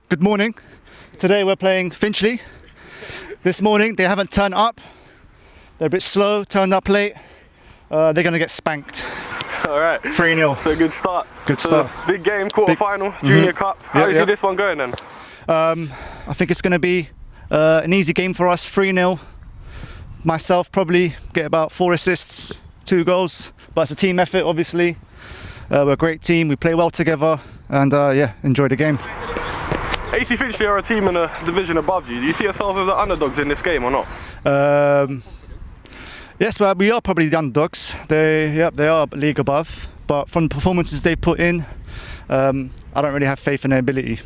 Good morning. Today we're playing Finchley. This morning they haven't turned up. They're a bit slow, turned up late. They're going to get spanked. All right. 3-0. So good start. Good start. Big game, quarter-final, Junior Cup. How do you see this one going then? I think it's going to be an easy game for us, 3-0. Myself probably get about 4 assists, 2 goals. But it's a team effort, obviously. We're a great team, we play well together, and enjoy the game. AC Finchley are a team in a division above you. Do you see yourselves as the underdogs in this game or not? Yes, well, we are probably the underdogs. They are a league above, but from the performances they've put in, I don't really have faith in their ability.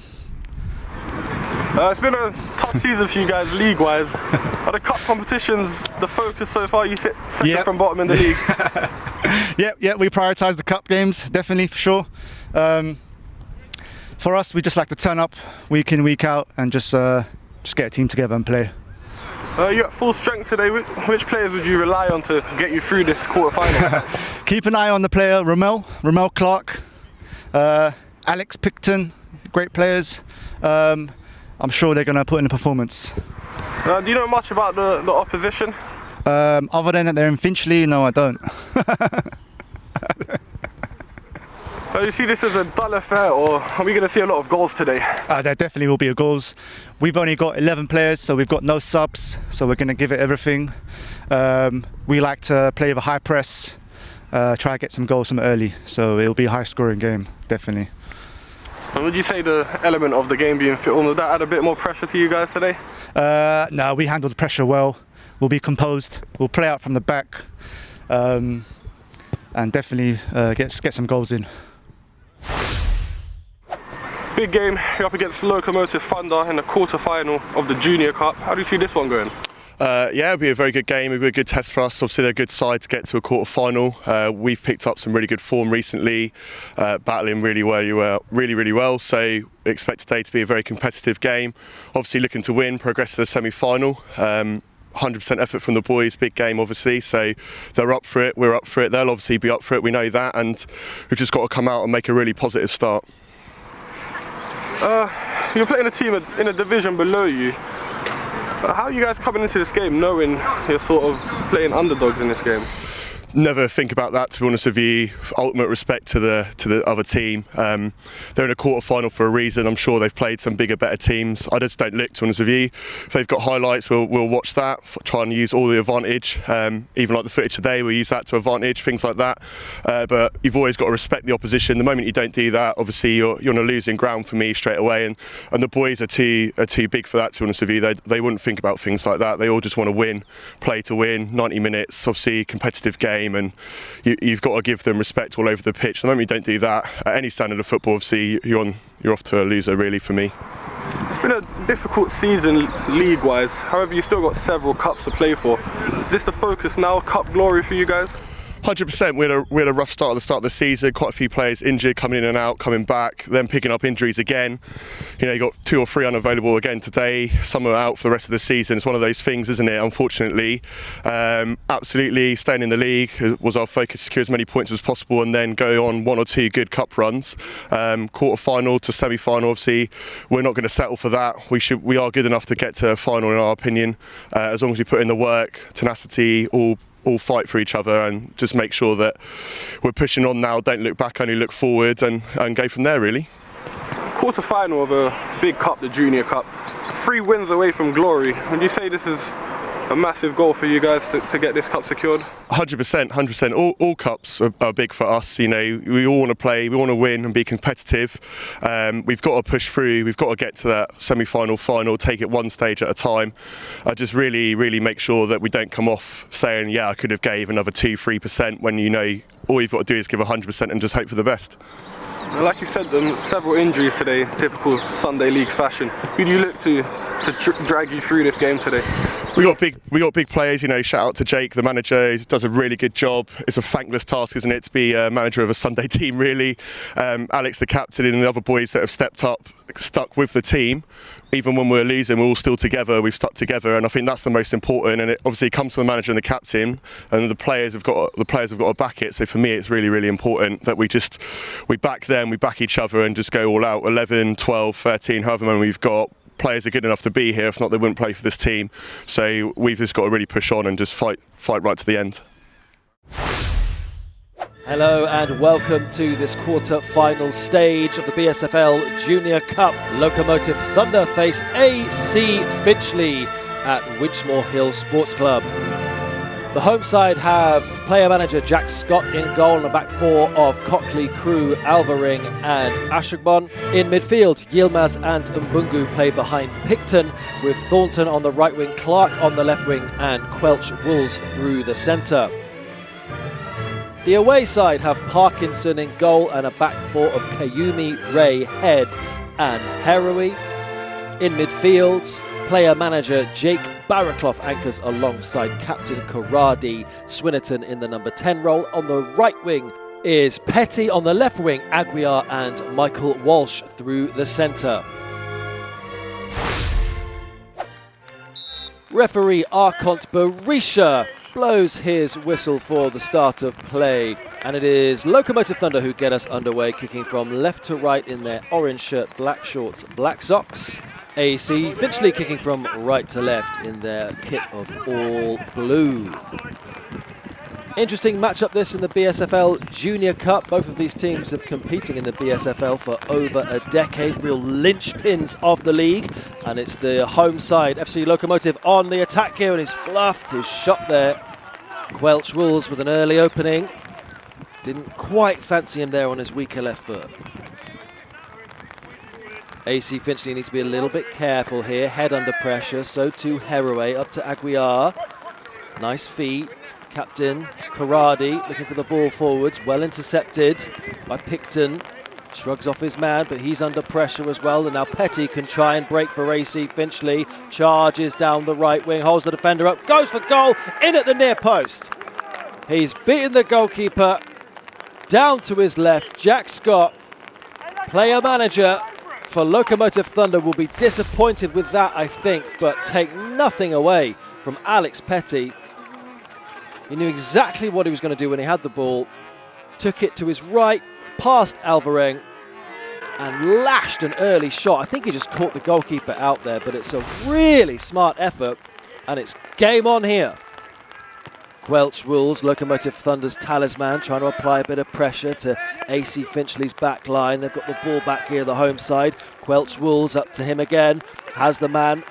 It's been a tough season for you guys league-wise. Are the cup competitions the focus so far? You sit second from bottom in the league. Yeah, we prioritise the cup games, definitely, for sure. For us, we just like to turn up week in, week out, and just get a team together and play. You're at full strength today. Which players would you rely on to get you through this quarter-final? Keep an eye on the player, Ramel Clark, Alex Picton, great players. I'm sure they're going to put in a performance. Do you know much about the opposition? Other than that they're in Finchley, no I don't. Do you see this as a dull affair, or are we going to see a lot of goals today? There definitely will be goals. We've only got 11 players, so we've got no subs, so we're going to give it everything. We like to play with a high press, try to get some goals from early, so it'll be a high scoring game, definitely. And would you say the element of the game being filmed, would that add a bit more pressure to you guys today? No, we handle the pressure well. We'll be composed, we'll play out from the back, and definitely get some goals in. Big game, you're up against Lokomotiv Thunder in the quarter-final of the Junior Cup. How do you see this one going? It'll be a very good game, it'll be a good test for us. Obviously they're a good side to get to a quarter-final. We've picked up some really good form recently, battling really well, so expect today to be a very competitive game. Obviously looking to win, progress to the semi-final. 100% effort from the boys, big game obviously, so they're up for it, we're up for it, they'll obviously be up for it, we know that, and we've just got to come out and make a really positive start. You're playing a team in a division below you. How are you guys coming into this game knowing you're sort of playing underdogs in this game? Never think about that, to be honest with you. Ultimate respect to the other team. They're in a quarter-final for a reason. I'm sure they've played some bigger, better teams. I just don't look, to be honest with you. If they've got highlights, we'll watch that, try and use all the advantage. Even like the footage today, we'll use that to advantage, things like that. But you've always got to respect the opposition. The moment you don't do that, obviously you're on a losing ground for me straight away. And the boys are too big for that, to be honest with you. They wouldn't think about things like that. They all just want to win, play to win, 90 minutes, obviously competitive game. And you've got to give them respect all over the pitch. The moment you don't do that, at any standard of football, obviously you're off to a loser, really, for me. It's been a difficult season league-wise. However, you've still got several cups to play for. Is this the focus now, cup glory for you guys? 100%. We had a rough start at the start of the season. Quite a few players injured, coming in and out, coming back, then picking up injuries again. You got 2 or 3 unavailable again today. Some are out for the rest of the season. It's one of those things, isn't it? Unfortunately, absolutely staying in the league was our focus. Secure as many points as possible, and then go on 1 or 2 good cup runs. Quarter-final to semi-final. Obviously, we're not going to settle for that. We are good enough to get to a final, in our opinion, as long as we put in the work, tenacity, all fight for each other, and just make sure that we're pushing on now, don't look back, only look forward, and go from there, really. Quarter-final of a big cup, the Junior Cup, 3 wins away from glory. Would you say this is a massive goal for you guys to get this cup secured? 100%. All cups are big for us. We all want to play, we want to win and be competitive. We've got to push through, we've got to get to that semi-final, final, take it one stage at a time. I just really make sure that we don't come off saying, yeah, I could have gave another 2-3%, when all you've got to do is give 100% and just hope for the best. Like you said, several injuries today, typical Sunday League fashion. Who do you look to drag you through this game today? We got big players, you know. Shout out to Jake, the manager. He does a really good job. It's a thankless task, isn't it, to be a manager of a Sunday team, really. Alex, the captain, and the other boys that have stepped up, stuck with the team. Even when we're losing, we're all still together. We've stuck together, and I think that's the most important. And it obviously comes from the manager and the captain, and the players have got to back it. So for me, it's really, really important that we back them, we back each other, and just go all out. 11, 12, 13, however many we've got. Players are good enough to be here. If not, they wouldn't play for this team. So we've just got to really push on and just fight right to the end. Hello and welcome to this quarter-final stage of the BSFL Junior Cup. Lokomotiv Thunder face AC Finchley at Winchmore Hill Sports Club. The home side have player-manager Jack Scott in goal and a back four of Cockley, Crew, Alvaring and Ashagbon. In midfield, Yilmaz and Mbungu play behind Picton, with Thornton on the right wing, Clark on the left wing and Quelch Wolves through the centre. The away side have Parkinson in goal and a back four of Kayumi, Ray, Head and Heroe. In midfield, player-manager Jake Barraclough anchors alongside captain Karadi Swinnerton in the number 10 role. On the right wing is Petty, on the left wing Aguiar and Michael Walsh through the centre. Referee Archont Berisha blows his whistle for the start of play, and it is Lokomotiv Thunder who get us underway, kicking from left to right in their orange shirt, black shorts, black socks. AC Finchley kicking from right to left in their kit of all blue. Interesting matchup this in the BSFL Junior Cup. Both of these teams have competing in the BSFL for over a decade, real linchpins of the league. And it's the home side, FC Lokomotiv, on the attack here, and he's fluffed his shot there. Quelch Wolves with an early opening. Didn't quite fancy him there on his weaker left foot. AC Finchley needs to be a little bit careful here. Head under pressure, so too Heroe. Up to Aguiar. Nice feet. Captain Karadi looking for the ball forwards. Well intercepted by Picton. Shrugs off his man, but he's under pressure as well. And now Petty can try and break for AC Finchley. Charges down the right wing, holds the defender up, goes for goal, in at the near post. He's beaten the goalkeeper. Down to his left, Jack Scott, player manager for Lokomotiv Thunder, will be disappointed with that, I think, but take nothing away from Alex Petty. He knew exactly what he was going to do when he had the ball. Took it to his right, past Alvaring, and lashed an early shot. I think he just caught the goalkeeper out there, but it's a really smart effort, and it's game on here. Quelch Wolves, Lokomotiv Thunder's talisman, trying to apply a bit of pressure to AC Finchley's back line. They've got the ball back here, the home side. Quelch Wolves up to him again. Has the man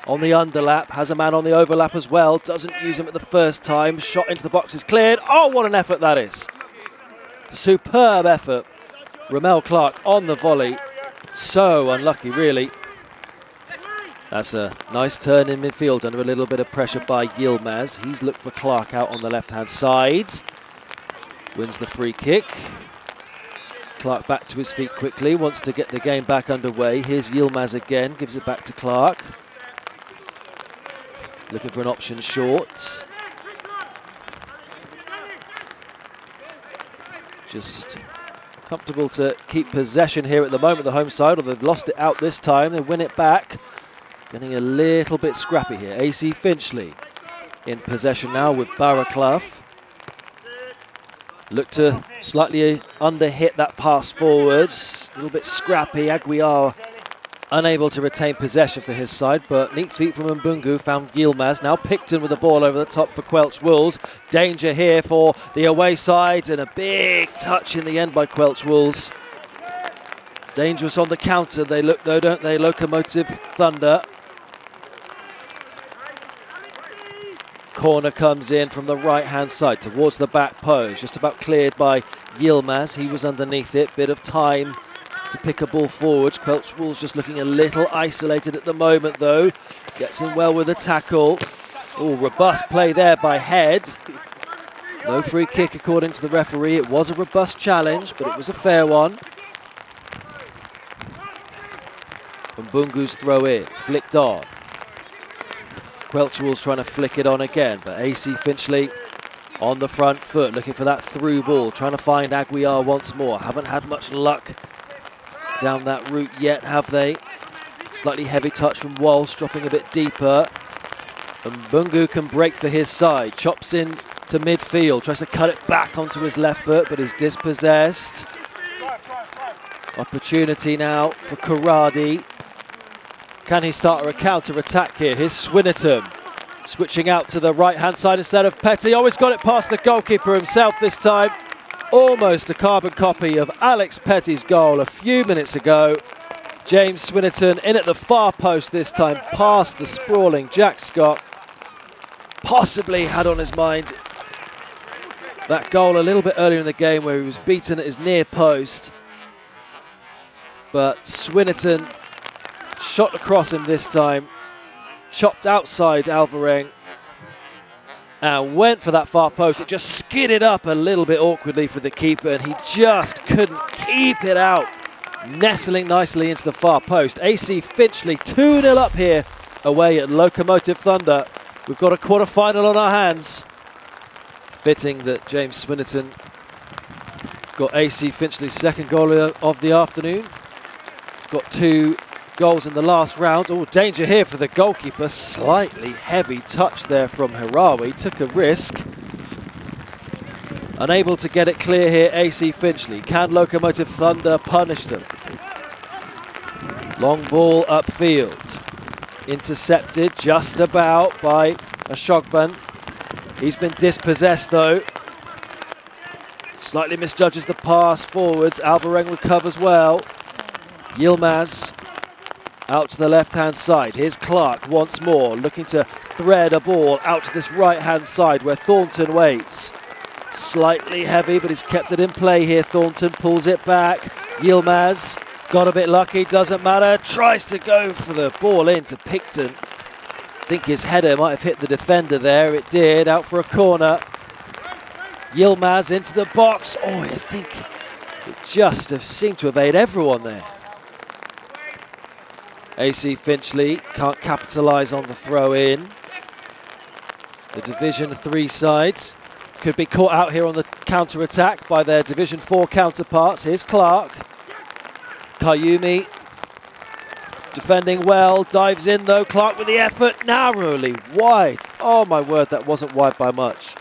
on the underlap, has a man on the overlap as well. Doesn't use him at the first time. Shot into the box is cleared. Oh, what an effort that is. Superb effort. Ramel Clark on the volley. So unlucky, really. That's a nice turn in midfield under a little bit of pressure by Yilmaz. He's looked for Clark out on the left-hand side. Wins the free kick. Clark back to his feet quickly, wants to get the game back underway. Here's Yilmaz again, gives it back to Clark. Looking for an option short. Just comfortable to keep possession here at the moment, the home side, or they've lost it out this time. They win it back. Getting a little bit scrappy here. AC Finchley in possession now with Barraclough. Look to slightly under-hit that pass forwards. A little bit scrappy. Aguiar unable to retain possession for his side, but neat feet from Mbungu found Yilmaz. Now Picton with the ball over the top for Quelch Wolves. Danger here for the away side, and a big touch in the end by Quelch Wolves. Dangerous on the counter, they look though, don't they, Lokomotiv Thunder. Corner comes in from the right-hand side towards the back post, just about cleared by Yilmaz. He was underneath it, bit of time to pick a ball forward. Quelch Wolves just looking a little isolated at the moment though. Gets in well with a tackle. Oh, robust play there by Head. No free kick according to the referee. It was a robust challenge, but it was a fair one. Mbungu's throw in, flicked on. Quelchwell's trying to flick it on again, but AC Finchley on the front foot, looking for that through ball, trying to find Aguiar once more. Haven't had much luck down that route yet, have they? Slightly heavy touch from Walsh, dropping a bit deeper. And Bungu can break for his side, chops in to midfield, tries to cut it back onto his left foot, but is dispossessed. Opportunity now for Karadi. Can he start a counter-attack here? Here's Swinnerton switching out to the right-hand side instead of Petty. Always got it past the goalkeeper himself this time. Almost a carbon copy of Alex Petty's goal a few minutes ago. James Swinnerton in at the far post this time, past the sprawling Jack Scott. Possibly had on his mind that goal a little bit earlier in the game where he was beaten at his near post. But Swinnerton shot across him this time, chopped outside Alvareng and went for that far post. It just skidded up a little bit awkwardly for the keeper and he just couldn't keep it out, nestling nicely into the far post. AC Finchley 2-0 up here away at Lokomotiv Thunder. We've got a quarter-final on our hands. Fitting that James Swinnerton got AC Finchley's second goal of the afternoon. Got 2 goals in the last round. Oh, danger here for the goalkeeper. Slightly heavy touch there from Hirawi. Took a risk. Unable to get it clear here, AC Finchley. Can Lokomotiv Thunder punish them? Long ball upfield. Intercepted just about by Ashogban. He's been dispossessed though. Slightly misjudges the pass forwards. Alvareng recovers well. Yilmaz out to the left-hand side. Here's Clark once more, looking to thread a ball out to this right-hand side where Thornton waits. Slightly heavy, but he's kept it in play here. Thornton pulls it back. Yilmaz got a bit lucky, doesn't matter. Tries to go for the ball into Picton. I think his header might have hit the defender there. It did, out for a corner. Yilmaz into the box. Oh, I think it just seemed to evade everyone there. AC Finchley can't capitalise on the throw in. The Division 3 sides could be caught out here on the counter-attack by their Division 4 counterparts. Here's Clark. Kayumi defending well, dives in though. Clark with the effort, narrowly wide. Oh my word, that wasn't wide by much.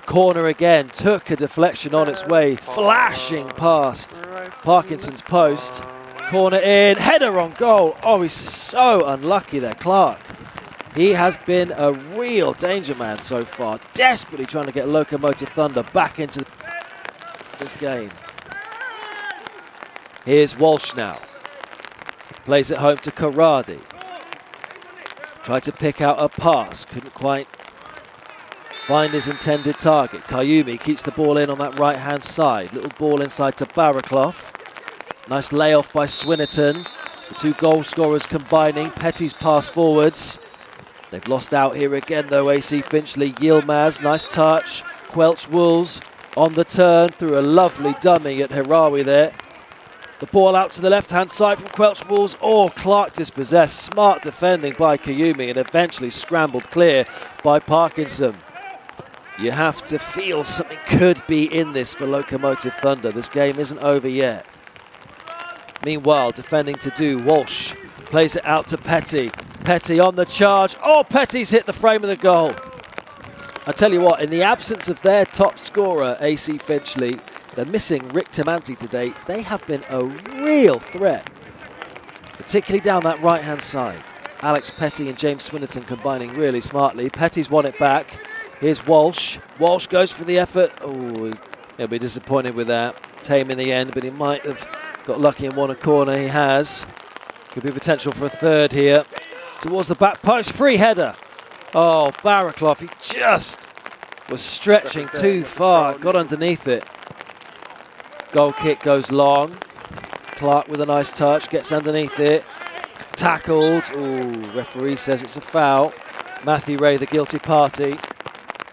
Corner again, took a deflection on its way, flashing past Parkinson's post. Corner in, header on goal. Oh, he's so unlucky there, Clark. He has been a real danger man so far, desperately trying to get Lokomotiv Thunder back into this game. Here's Walsh now. Plays it home to Karadi. Tried to pick out a pass, couldn't quite find his intended target. Kayumi keeps the ball in on that right-hand side. Little ball inside to Baraclough. Nice layoff by Swinnerton. The 2 goal scorers combining. Petty's pass forwards. They've lost out here again though, AC Finchley. Yilmaz, nice touch. Quelch Wolves on the turn through a lovely dummy at Hirawi there. The ball out to the left-hand side from Quelch Wolves. Oh, Clark dispossessed. Smart defending by Kayumi and eventually scrambled clear by Parkinson. You have to feel something could be in this for Lokomotiv Thunder. This game isn't over yet. Meanwhile, defending to do, Walsh plays it out to Petty. Petty on the charge. Oh, Petty's hit the frame of the goal. I tell you what, in the absence of their top scorer, AC Finchley, they're missing Rick Timanti today. They have been a real threat, particularly down that right-hand side. Alex Petty and James Swinnerton combining really smartly. Petty's won it back. Here's Walsh. Walsh goes for the effort. Oh, he'll be disappointed with that. Tame in the end, but he might have got lucky and won a corner. He has. Could be potential for a third here. Towards the back post, free header. Oh, Baraclough, he just was stretching too far. Got underneath it. Goal kick goes long. Clark with a nice touch, gets underneath it. Tackled. Ooh, referee says it's a foul. Matthew Ray, the guilty party.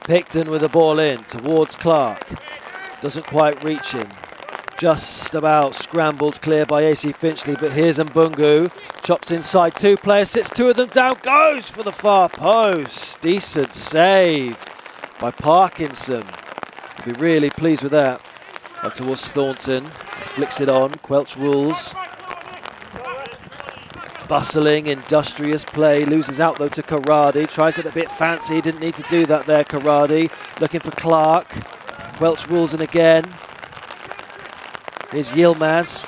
Picton with the ball in towards Clark. Doesn't quite reach him. Just about scrambled clear by AC Finchley, but here's Mbungu. Chops inside, 2 players, sits 2 of them down, goes for the far post. Decent save by Parkinson. He'll be really pleased with that. Up towards Thornton, flicks it on, Quelch Wolves. Bustling, industrious play, loses out though to Karadi, tries it a bit fancy, didn't need to do that there, Karadi. Looking for Clark, Quelch Woolsen again. Here's Yilmaz,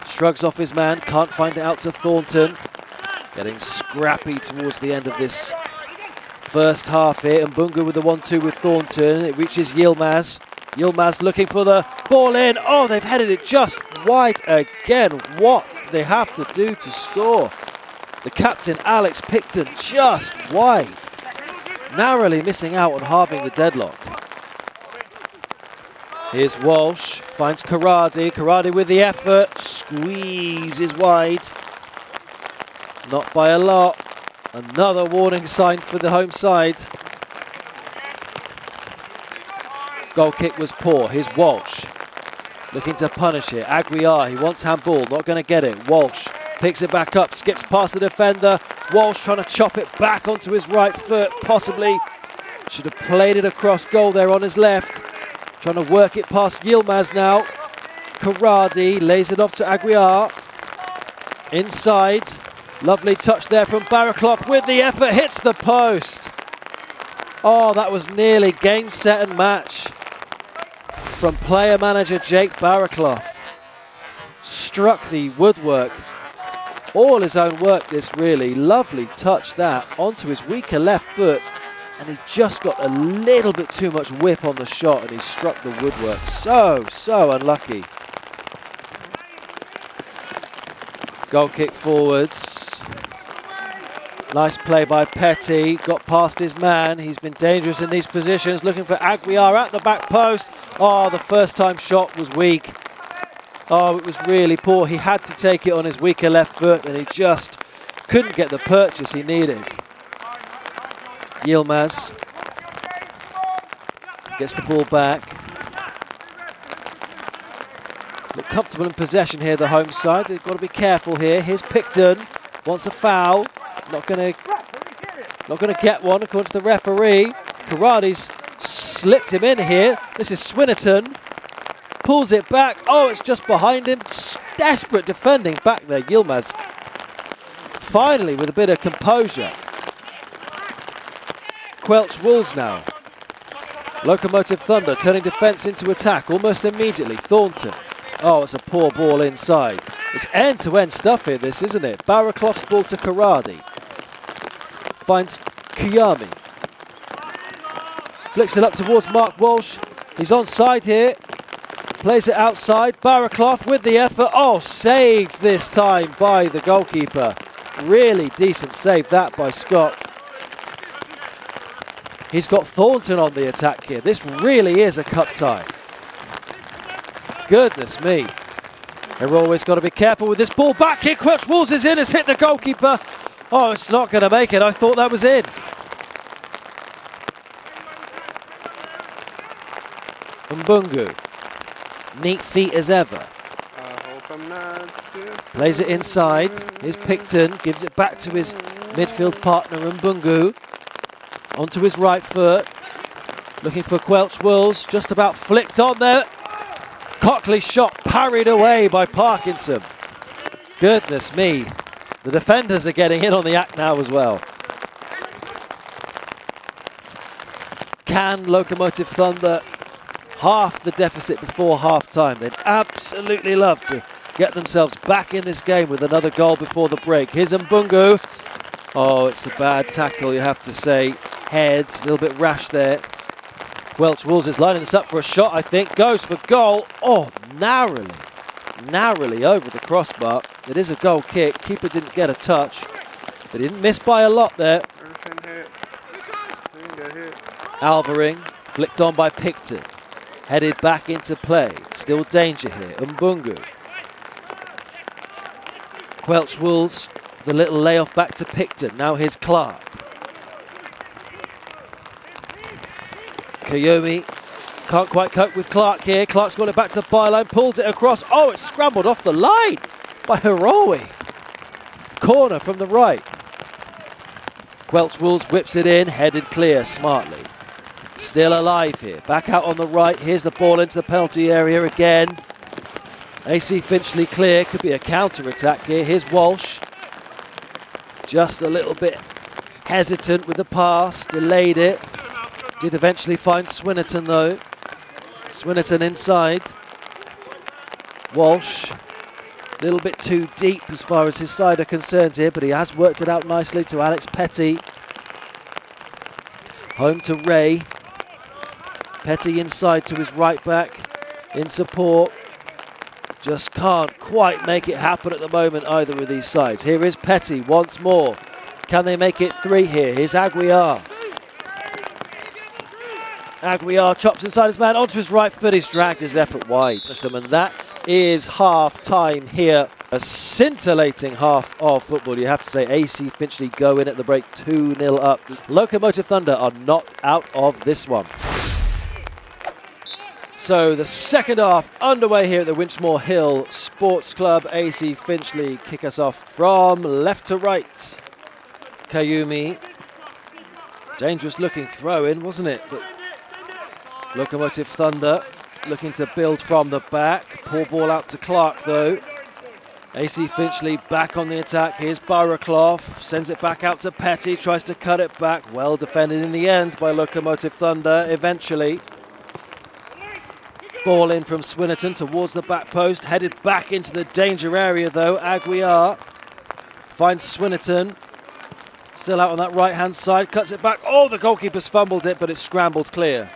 shrugs off his man, can't find it out to Thornton. Getting scrappy towards the end of this first half here. Mbungu with the 1-2 with Thornton, it reaches Yilmaz. Yilmaz looking for the ball in. Oh, they've headed it just wide again. What do they have to do to score? The captain, Alex Picton, just wide. Narrowly missing out on halving the deadlock. Here's Walsh, finds Karadi. Karadi with the effort. Squeeze is wide. Not by a lot. Another warning sign for the home side. Goal kick was poor. Here's Walsh looking to punish it. Aguiar, he wants handball, not going to get it. Walsh picks it back up, skips past the defender. Walsh trying to chop it back onto his right foot, possibly. Should have played it across goal there on his left. Trying to work it past Yilmaz now. Karadi lays it off to Aguiar. Inside. Lovely touch there from Barraclough with the effort, hits the post. Oh, that was nearly game, set and match from player manager Jake Barraclough. Struck the woodwork. All his own work, this really. Lovely touch that onto his weaker left foot. And he just got a little bit too much whip on the shot and he struck the woodwork. So unlucky. Goal kick forwards. Nice play by Petty, got past his man. He's been dangerous in these positions, looking for Aguiar at the back post. Oh, the first time shot was weak. Oh, it was really poor. He had to take it on his weaker left foot and he just couldn't get the purchase he needed. Yilmaz gets the ball back. Look comfortable in possession here, the home side. They've got to be careful here. Here's Picton, wants a foul. Not going to get one according to the referee. Karadi's slipped him in here. This is Swinnerton. Pulls it back. Oh, it's just behind him. Desperate defending back there, Yilmaz. Finally, with a bit of composure. Quelch Wolves now. Lokomotiv Thunder turning defence into attack almost immediately. Thornton. Oh, it's a poor ball inside. It's end-to-end stuff here, this, isn't it? Barraclough's ball to Karadi. Finds Kiyami. Flicks it up towards Mark Walsh. He's onside here. Plays it outside. Barraclough with the effort. Oh, saved this time by the goalkeeper. Really decent save that by Scott. He's got Thornton on the attack here. This really is a cup tie. Goodness me. They've always got to be careful with this ball back here. Quelch Wolves is in, has hit the goalkeeper. Oh, it's not going to make it. I thought that was in. Mbungu. Neat feet as ever. Plays it inside. Here's Picton. Gives it back to his midfield partner, Mbungu. Onto his right foot. Looking for Quelch Wolves. Just about flicked on there. Cockley's shot parried away by Parkinson. Goodness me. The defenders are getting in on the act now as well. Can Lokomotiv Thunder half the deficit before half-time? They'd absolutely love to get themselves back in this game with another goal before the break. Here's Mbungu. Oh, it's a bad tackle, you have to say. Heads, a little bit rash there. Quelch Wolves is lining this up for a shot, I think. Goes for goal. Oh, narrowly over the crossbar. It is a goal kick. Keeper didn't get a touch, but he didn't miss by a lot there. Alvaring, flicked on by Picton. Headed back into play. Still danger here. Mbungu. Quelch Wolves, the little layoff back to Picton. Now here's Clark. Koyomi can't quite cope with Clark here. Clark's got it back to the byline, pulled it across. Oh, it's scrambled off the line by Hirowi. Corner from the right. Quelch Wolves whips it in, headed clear smartly. Still alive here. Back out on the right. Here's the ball into the penalty area again. AC Finchley clear. Could be a counter-attack here. Here's Walsh. Just a little bit hesitant with the pass. Delayed it. Did eventually find Swinnerton though. Swinnerton inside. Walsh. A little bit too deep as far as his side are concerned here, but he has worked it out nicely to Alex Petty. Home to Ray. Petty inside to his right back in support. Just can't quite make it happen at the moment, either of these sides. Here is Petty once more. Can they make it 3 here? Here's Aguiar. Aguiar chops inside his man onto his right foot. He's dragged his effort wide. And that is half time here. A scintillating half of football, you have to say. AC Finchley go in at the break 2-0 up. Lokomotiv Thunder are not out of this one. So the second half underway here at the Winchmore Hill Sports Club. AC Finchley kick us off from left to right. Kayumi. Dangerous looking throw in, wasn't it? But Lokomotiv Thunder looking to build from the back. Poor ball out to Clark though. AC Finchley back on the attack. Here's Baraclough. Sends it back out to Petty. Tries to cut it back. Well defended in the end by Lokomotiv Thunder eventually. Ball in from Swinnerton towards the back post. Headed back into the danger area though. Aguiar finds Swinnerton. Still out on that right hand side. Cuts it back. Oh, the goalkeeper's fumbled it, but it's scrambled clear.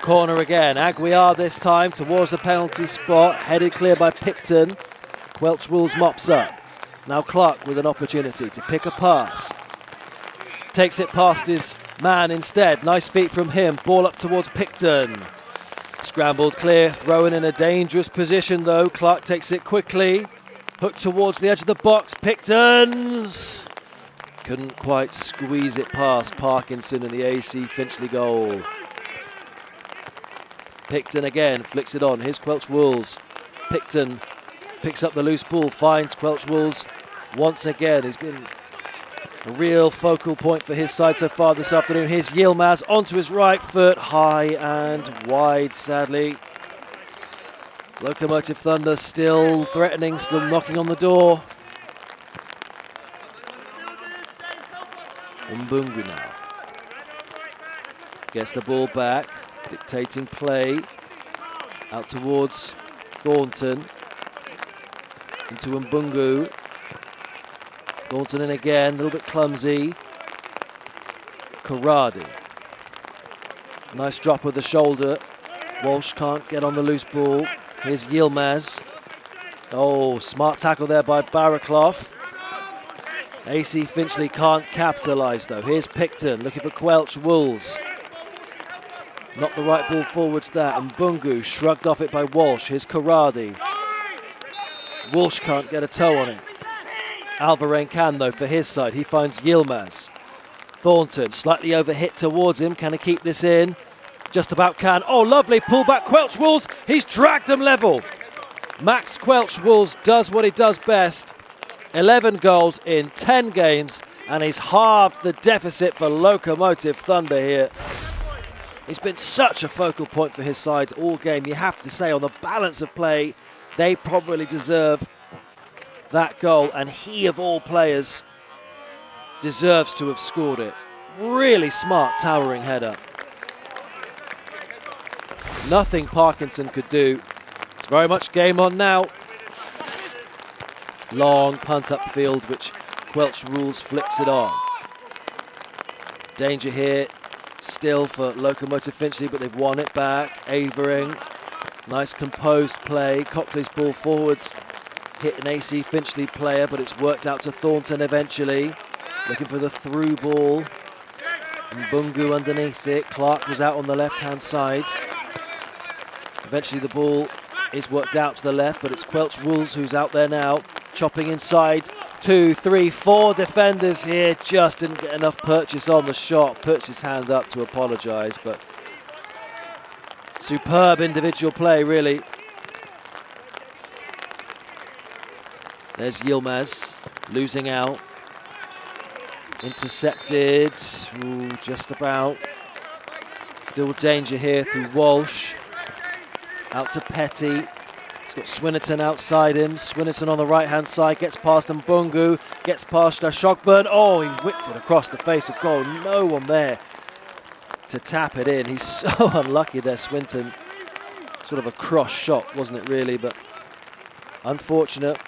Corner again. Aguiar this time towards the penalty spot. Headed clear by Picton. Quelch Wolves mops up. Now Clark with an opportunity to pick a pass. Takes it past his man instead. Nice feet from him. Ball up towards Picton. Scrambled clear. Thrown in a dangerous position though. Clark takes it quickly. Hooked towards the edge of the box. Picton couldn't quite squeeze it past Parkinson in the AC Finchley goal. Picton again, flicks it on. Here's Quelch Wolves. Picton picks up the loose ball, finds Quelch Wolves once again. He's been a real focal point for his side so far this afternoon. Here's Yilmaz onto his right foot, high and wide, sadly. Lokomotiv Thunder still threatening, still knocking on the door. Mbungu now. Gets the ball back. Dictating play out towards Thornton into Mbungu. Thornton in again, a little bit clumsy. Karadi. Nice drop with the shoulder. Walsh can't get on the loose ball. Here's Yilmaz. Oh, smart tackle there by Baraclough. AC Finchley can't capitalise though. Here's Picton looking for Quelch Wolves. Not the right ball forwards there. Mbungu shrugged off it by Walsh. Here's Karadi. Walsh can't get a toe on it. Alvarez can though for his side. He finds Yilmaz. Thornton slightly overhit towards him. Can he keep this in? Just about can. Oh, lovely pull back. Quelch Wolves. He's dragged them level. Max Quelch Wolves does what he does best. 11 goals in 10 games. And he's halved the deficit for Lokomotiv Thunder here. He's been such a focal point for his side all game. You have to say, on the balance of play, they probably deserve that goal. And he, of all players, deserves to have scored it. Really smart, towering header. Nothing Parkinson could do. It's very much game on now. Long punt upfield, which Quelch Wolves flicks it on. Danger here. Still for Lokomotiv Finchley, but they've won it back. Avering, nice composed play. Cockley's ball forwards, hit an AC Finchley player, but it's worked out to Thornton eventually. Looking for the through ball. Mbungu underneath it. Clark was out on the left-hand side. Eventually the ball is worked out to the left, but it's Quelch Wolves who's out there now. Chopping inside. 2, 3, 4 defenders here. Just didn't get enough purchase on the shot. Puts his hand up to apologise, but superb individual play, really. There's Yilmaz losing out. Intercepted. Ooh, just about. Still danger here through Walsh. Out to Petty. He's got Swinnerton outside him. Swinnerton on the right-hand side. Gets past Mbungu. Gets past Shockburn. Oh, he whipped it across the face of goal. No one there to tap it in. He's so unlucky there, Swinton. Sort of a cross shot, wasn't it really? But unfortunate.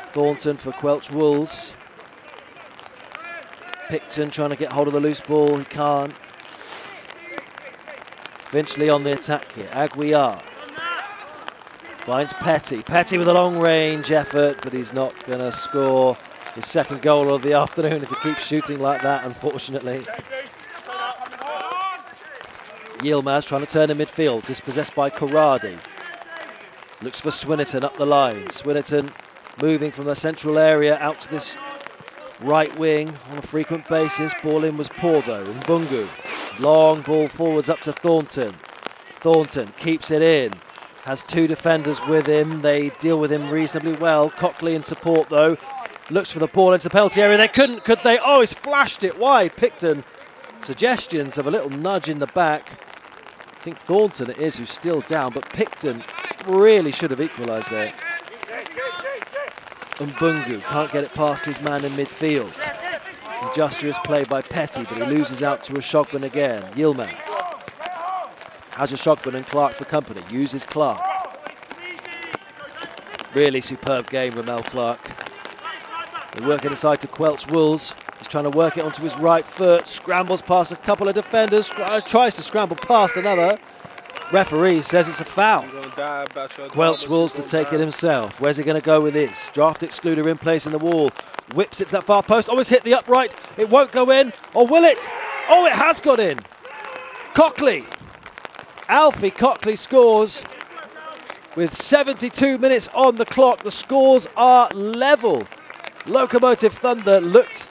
Thornton for Quelch Wolves. Picton trying to get hold of the loose ball. He can't. Finchley on the attack here. Aguiar finds Petty. Petty with a long-range effort, but he's not going to score his second goal of the afternoon if he keeps shooting like that, unfortunately. Yilmaz trying to turn in midfield, dispossessed by Corradi. Looks for Swinnerton up the line. Swinnerton moving from the central area out to this right wing on a frequent basis. Ball in was poor though. Mbungu. Long ball forwards up to Thornton. Thornton keeps it in. Has two defenders with him. They deal with him reasonably well. Cockley in support though. Looks for the ball into the penalty area. They couldn't, could they? Oh, he's flashed it wide. Picton. Suggestions of a little nudge in the back. I think Thornton it is who's still down, but Picton really should have equalised there. Mbungu can't get it past his man in midfield. Industrious play by Petty, but he loses out to Ashogban again. Yilmaz has Ashogban and Clark for company. Uses Clark. Really superb game, Ramel Clark. They work it inside to Quelch Wolves. He's trying to work it onto his right foot. Scrambles past a couple of defenders. Tries to scramble past another. Referee says it's a foul. Quelch Wolves to take it himself. Where's he going to go with this? Draft excluder in place in the wall. Whips it to that far post. Oh, it's hit the upright. It won't go in. Or will it? Oh, it has got in. Cockley. Alfie Cockley scores with 72 minutes on the clock. The scores are level. Lokomotiv Thunder looked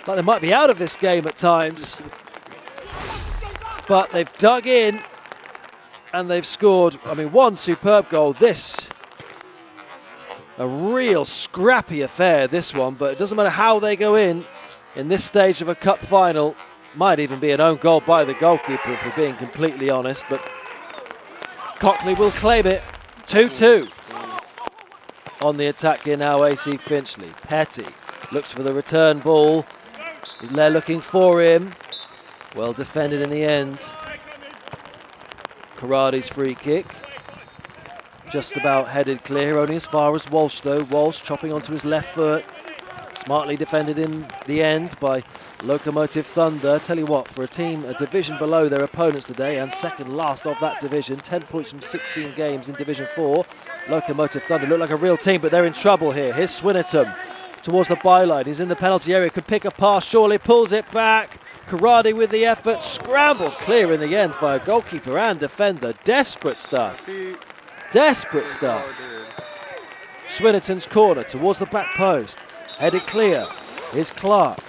like they might be out of this game at times. But they've dug in and they've scored, I mean, one superb goal. This, a real scrappy affair, this one. But it doesn't matter how they go in this stage of a cup final. Might even be an own goal by the goalkeeper, if we're being completely honest. But Cockley will claim it. 2-2. On the attack here now, AC Finchley. Petty looks for the return ball. They're looking for him. Well defended in the end. Corradi's free kick. Just about headed clear, only as far as Walsh though. Walsh chopping onto his left foot. Smartly defended in the end by Lokomotiv Thunder. Tell you what, for a team a division below their opponents today and second last of that division, 10 points from 16 games in Division 4, Lokomotiv Thunder look like a real team, but they're in trouble here. Here's Swinnerton towards the byline. He's in the penalty area, could pick a pass, surely pulls it back. Corradi with the effort, scrambled clear in the end by a goalkeeper and defender. Desperate stuff. Desperate stuff. Swinnerton's corner towards the back post. Headed clear. Here's Clark.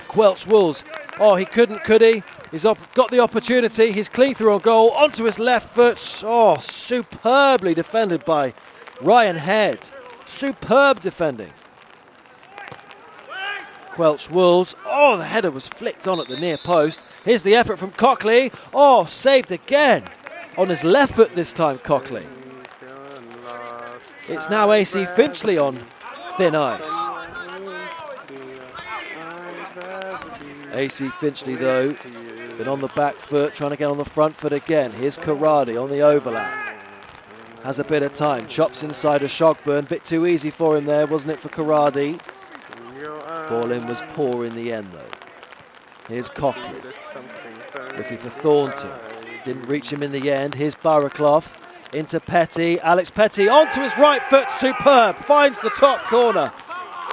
Quelch Wolves. Oh, he couldn't, could he? He's got the opportunity. He's clean through on goal. Onto his left foot. Oh, superbly defended by Ryan Head. Superb defending. Quelch Wolves. Oh, the header was flicked on at the near post. Here's the effort from Cockley. Oh, saved again. On his left foot this time, Cockley. It's now AC Finchley on thin ice. AC Finchley, though, been on the back foot, trying to get on the front foot again. Here's Corradi on the overlap. Has a bit of time. Chops inside a Shogburn. Bit too easy for him there, wasn't it, for Corradi? Ball in was poor in the end, though. Here's Cockley. Looking for Thornton. Didn't reach him in the end. Here's Barraclough. Into Petty. Alex Petty onto his right foot. Superb. Finds the top corner.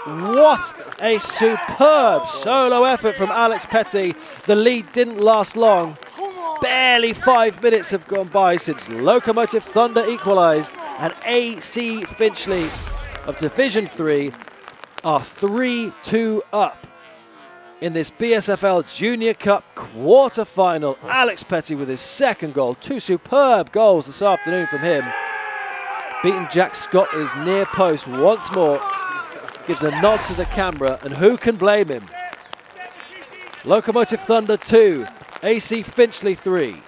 What a superb solo effort from Alex Petty. The lead didn't last long. Barely 5 minutes have gone by since Lokomotiv Thunder equalised, and AC Finchley of Division 3 are 3-2 up in this BSFL Junior Cup quarter-final. Alex Petty with his second goal. 2 superb goals this afternoon from him. Beaten Jack Scott is near post once more. Gives a nod to the camera, and who can blame him? Lokomotiv Thunder 2, AC Finchley 3.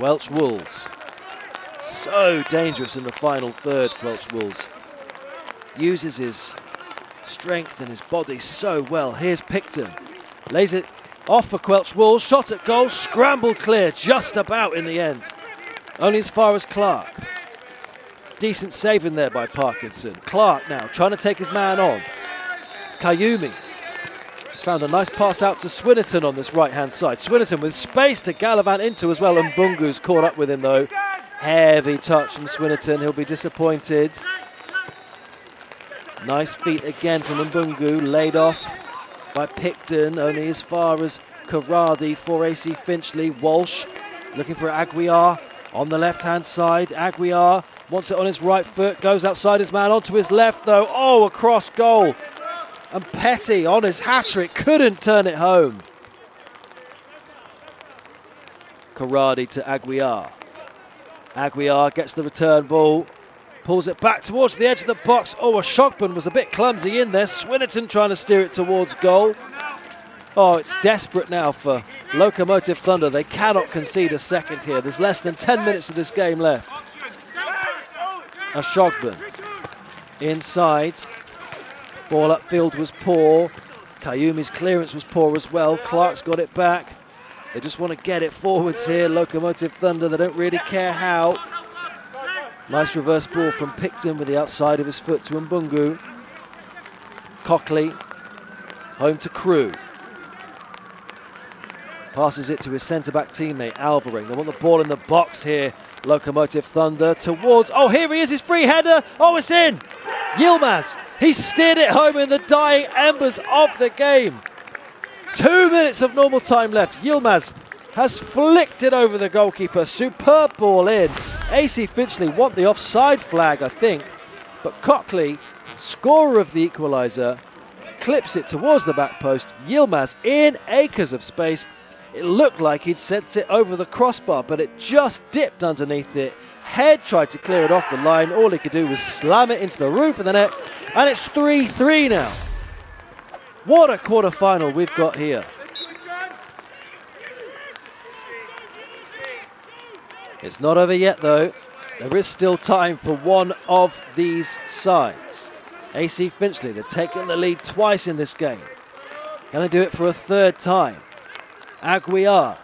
Welsh Wolves. So dangerous in the final third, Welsh Wolves. Uses his strength and his body so well. Here's Picton. Lays it off for Welsh Wolves. Shot at goal, scrambled clear just about in the end. Only as far as Clark. Decent save in there by Parkinson. Clark now trying to take his man on. Kayumi has found a nice pass out to Swinnerton on this right-hand side. Swinnerton with space to gallivant into as well, and Bungu's caught up with him though. Heavy touch from Swinnerton, he'll be disappointed. Nice feet again from Mbungu, laid off by Picton, only as far as Karadi for AC Finchley. Walsh looking for Aguiar on the left-hand side. Aguiar wants it on his right foot, goes outside his man, onto his left though. Oh, across goal. And Petty on his hat-trick couldn't turn it home. Karadi to Aguiar. Aguiar gets the return ball, pulls it back towards the edge of the box. Oh, Ashogban was a bit clumsy in there. Swinnerton trying to steer it towards goal. Oh, it's desperate now for Lokomotiv Thunder. They cannot concede a second here. There's less than 10 minutes of this game left. Ashogban inside. Ball upfield was poor. Kayumi's clearance was poor as well. Clark's got it back. They just want to get it forwards here. Lokomotiv Thunder, they don't really care how. Nice reverse ball from Picton with the outside of his foot to Mbungu. Cockley, home to Crew. Passes it to his centre-back teammate, Alvaring. They want the ball in the box here. Lokomotiv Thunder towards... Oh, here he is, his free header. Oh, it's in. Yilmaz, he steered it home in the dying embers of the game. 2 minutes of normal time left. Yilmaz has flicked it over the goalkeeper. Superb ball in. AC Finchley want the offside flag, I think. But Cockley, scorer of the equaliser, clips it towards the back post. Yilmaz in acres of space. It looked like he'd sent it over the crossbar, but it just dipped underneath it. Head tried to clear it off the line. All he could do was slam it into the roof of the net. And it's 3-3 now. What a quarter-final we've got here. It's not over yet, though. There is still time for one of these sides. AC Finchley, they've taken the lead twice in this game. Can they do it for a third time? Aguiar,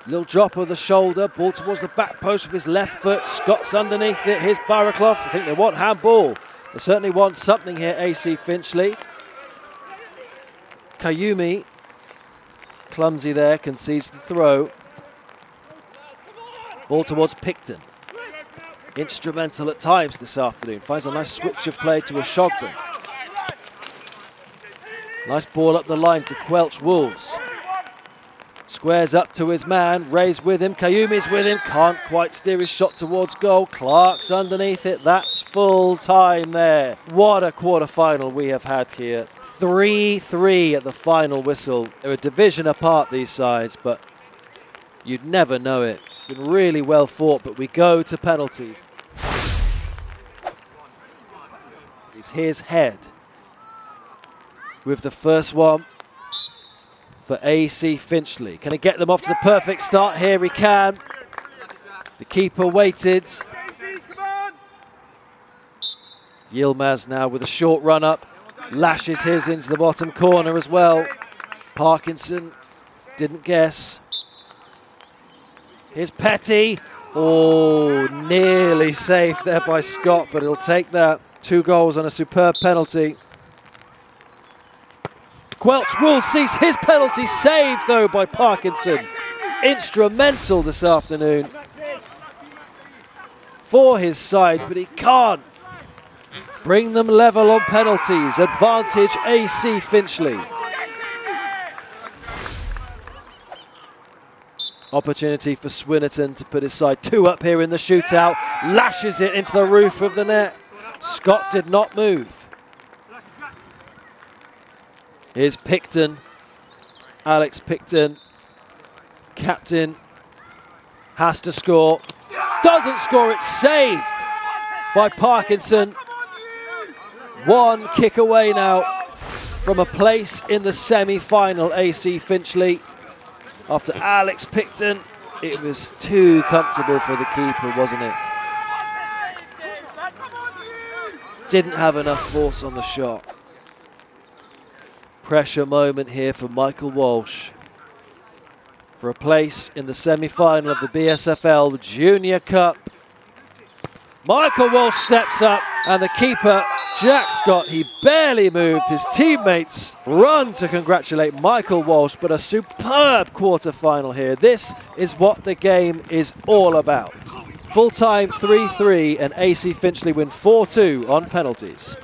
little drop of the shoulder, ball towards the back post with his left foot. Scott's underneath it. Here's Baraclough. I think they want handball. They certainly want something here, AC Finchley. Kayumi, clumsy there, concedes the throw. Ball towards Picton. Instrumental at times this afternoon. Finds a nice switch of play to Ashogban. Nice ball up the line to Quelch Wolves. Squares up to his man. Ray's with him. Kayumi's with him. Can't quite steer his shot towards goal. Clark's underneath it. That's full time there. What a quarter-final we have had here. 3-3 at the final whistle. They're a division apart, these sides, but you'd never know it. Been really well fought, but we go to penalties. Here's Head with the first one for AC Finchley. Can he get them off to the perfect start? Here he can. The keeper waited. Yilmaz now with a short run up. Lashes his into the bottom corner as well. Parkinson didn't guess. Here's Petty. Oh, nearly saved there by Scott, but he'll take that. 2 goals on a superb penalty. Quelch Wolves sees his penalty saved, though, by Parkinson. Instrumental this afternoon for his side, but he can't bring them level on penalties. Advantage AC Finchley. Opportunity for Swinnerton to put his side 2 up here in the shootout. Lashes it into the roof of the net. Scott did not move. Here's Picton. Alex Picton, captain, has to score. doesn't score, it's saved by Parkinson. One kick away now from a place in the semi-final, AC Finchley. After Alex Picton, it was too comfortable for the keeper, wasn't it? Didn't have enough force on the shot. Pressure moment here for Michael Walsh for a place in the semi-final of the BSFL Junior Cup. Michael Walsh steps up, and the keeper, Jack Scott, he barely moved. His teammates run to congratulate Michael Walsh, but a superb quarter-final here. This is what the game is all about. Full-time 3-3, and AC Finchley win 4-2 on penalties.